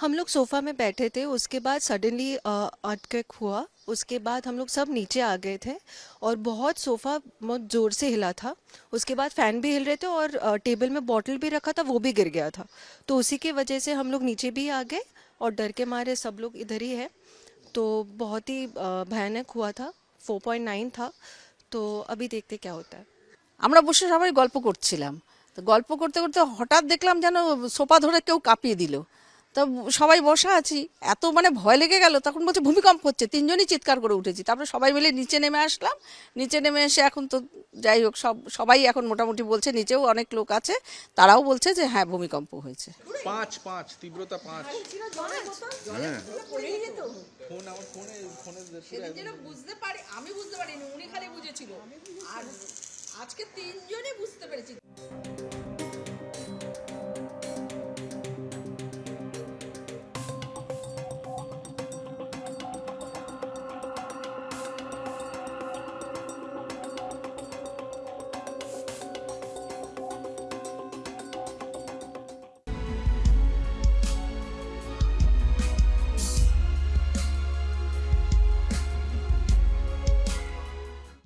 हम लोग सोफ़ा में बैठे थे, उसके बाद सडनली अर्थक्वेक हुआ। उसके बाद हम लोग सब नीचे आ गए थे और बहुत सोफ़ा बहुत ज़ोर से हिला था। उसके बाद फ़ैन भी हिल रहे थे और टेबल में बॉटल भी रखा था, वो भी गिर गया था। तो उसी की वजह से हम लोग नीचे भी आ गए और डर के मारे सब लोग इधर ही है। तो बहुत ही भयानक हुआ था। 4.9 था। तो अभी देखते क्या होता है। আমরা বসে সবাই গল্প করছিলাম। তো গল্প করতে করতে হঠাৎ দেখলাম যেন সোফা ধরে কেউ কাঁপিয়ে দিল। তো সবাই বসা আছি, এত মানে ভয় লেগে গেল, তখন বলছে ভূমিকম্প হচ্ছে, তিনজনই চিৎকার করে উঠেছি। তারপরে সবাই মিলে নিচে নেমে আসলাম। নিচে নেমে এসে এখন তো যাই হোক সবাই এখন মোটামুটি বলছে, নিচেও অনেক লোক আছে, তারাও বলছে যে হ্যাঁ ভূমিকম্প হয়েছে। 5 তীব্রতা 5। হ্যাঁ ফোন আমার ফোনে সেদিন যেন বুঝতে পারি, আমি বুঝতে পারিনি, উনি খালি বুঝেছিল। আর আজকে তিনজনই বুঝতে পেরেছি।